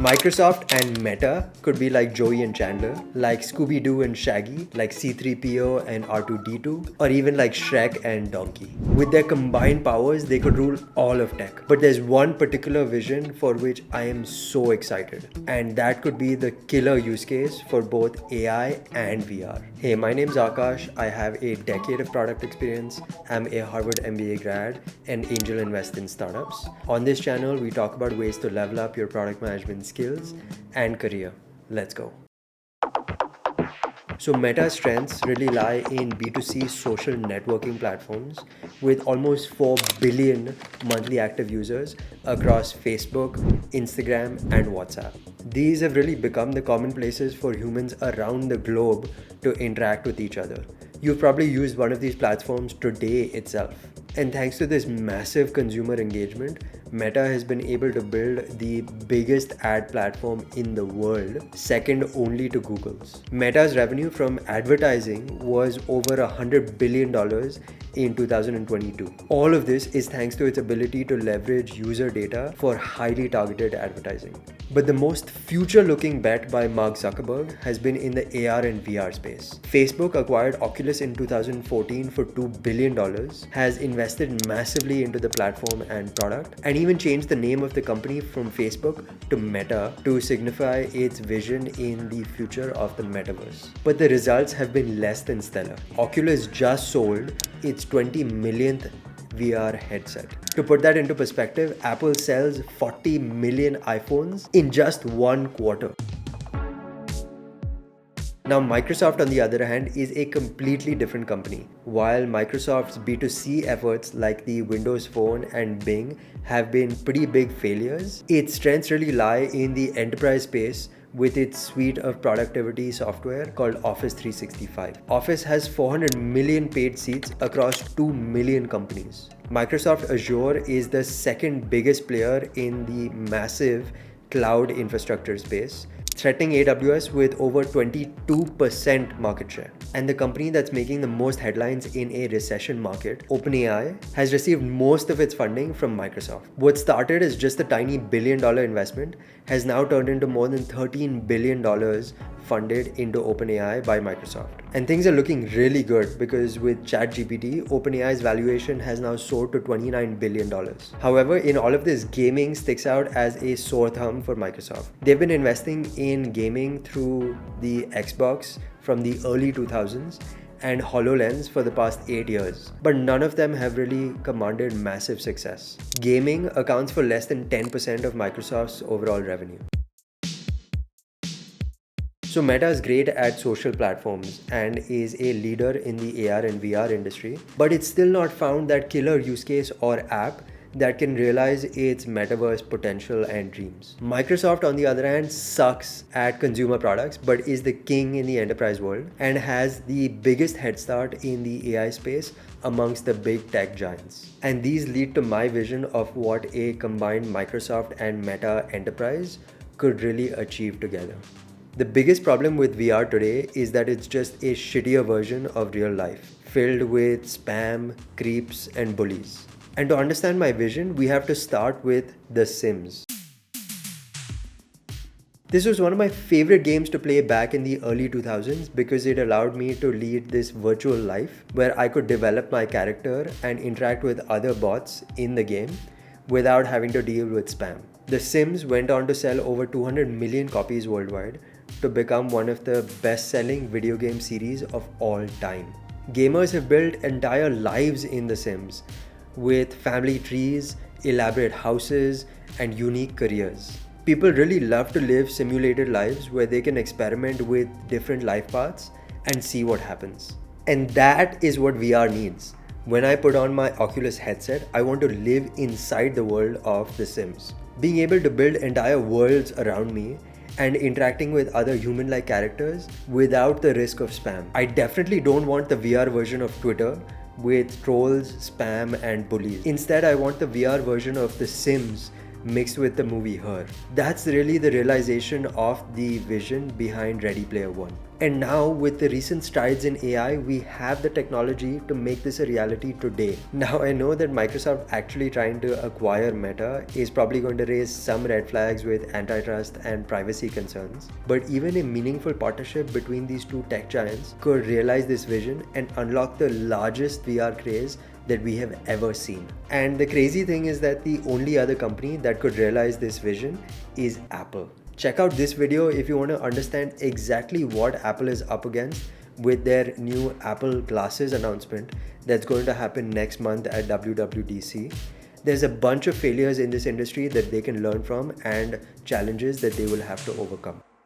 Microsoft and Meta could be like Joey and Chandler, like Scooby-Doo and Shaggy, like C-3PO and R2-D2, or even like Shrek and Donkey. With their combined powers, they could rule all of tech. But there's one particular vision for which I am so excited, and that could be the killer use case for both AI and VR. Hey, my name's Akash. I have a decade of product experience. I'm a Harvard MBA grad and angel invest in startups. On this channel, we talk about ways to level up your product management skills and career. Let's go. So Meta's strengths really lie in B2C social networking platforms with almost 4 billion monthly active users across Facebook, Instagram, and WhatsApp. These have really become the common places for humans around the globe to interact with each other. You've probably used one of these platforms today itself. And thanks to this massive consumer engagement, Meta has been able to build the biggest ad platform in the world, second only to Google's. Meta's revenue from advertising was over $100 billion in 2022. All of this is thanks to its ability to leverage user data for highly targeted advertising. But the most future-looking bet by Mark Zuckerberg has been in the AR and VR space. Facebook acquired Oculus in 2014 for $2 billion, has invested massively into the platform and product, and even changed the name of the company from Facebook to Meta to signify its vision in the future of the metaverse. But the results have been less than stellar. Oculus just sold its 20 millionth VR headset. To put that into perspective, Apple sells 40 million iPhones in just one quarter. Now, Microsoft, on the other hand, is a completely different company. While Microsoft's B2C efforts like the Windows Phone and Bing have been pretty big failures, its strengths really lie in the enterprise space with its suite of productivity software called Office 365. Office has 400 million paid seats across 2 million companies. Microsoft Azure is the second biggest player in the massive cloud infrastructure space, threatening AWS with over 22% market share. And the company that's making the most headlines in a recession market, OpenAI, has received most of its funding from Microsoft. What started as just a tiny $1 billion investment has now turned into more than $13 billion funded into OpenAI by Microsoft. And things are looking really good because with ChatGPT, OpenAI's valuation has now soared to $29 billion. However, in all of this, gaming sticks out as a sore thumb for Microsoft. They've been investing in gaming through the Xbox from the early 2000s and HoloLens for the past 8 years, but none of them have really commanded massive success. Gaming accounts for less than 10% of Microsoft's overall revenue. So Meta is great at social platforms and is a leader in the AR and VR industry, but it's still not found that killer use case or app that can realize its metaverse potential and dreams. Microsoft, on the other hand, sucks at consumer products but is the king in the enterprise world and has the biggest head start in the AI space amongst the big tech giants. And these lead to my vision of what a combined Microsoft and Meta enterprise could really achieve together. The biggest problem with VR today is that it's just a shittier version of real life, filled with spam, creeps, and bullies. And to understand my vision, we have to start with The Sims. This was one of my favorite games to play back in the early 2000s because it allowed me to lead this virtual life where I could develop my character and interact with other bots in the game without having to deal with spam. The Sims went on to sell over 200 million copies worldwide to become one of the best-selling video game series of all time. Gamers have built entire lives in The Sims, with family trees, elaborate houses, and unique careers. People really love to live simulated lives where they can experiment with different life paths and see what happens. And that is what VR needs. When I put on my Oculus headset, I want to live inside the world of The Sims. Being able to build entire worlds around me and interacting with other human-like characters without the risk of spam. I definitely don't want the VR version of Twitter with trolls, spam, and bullies. Instead, I want the VR version of The Sims mixed with the movie Her. That's really the realization of the vision behind Ready Player One. And now, with the recent strides in AI, we have the technology to make this a reality today. Now, I know that Microsoft actually trying to acquire Meta is probably going to raise some red flags with antitrust and privacy concerns. But even a meaningful partnership between these two tech giants could realize this vision and unlock the largest VR craze that we have ever seen. And the crazy thing is that the only other company that could realize this vision is Apple. Check out this video if you want to understand exactly what Apple is up against with their new Apple Glasses announcement that's going to happen next month at WWDC. There's a bunch of failures in this industry that they can learn from and challenges that they will have to overcome.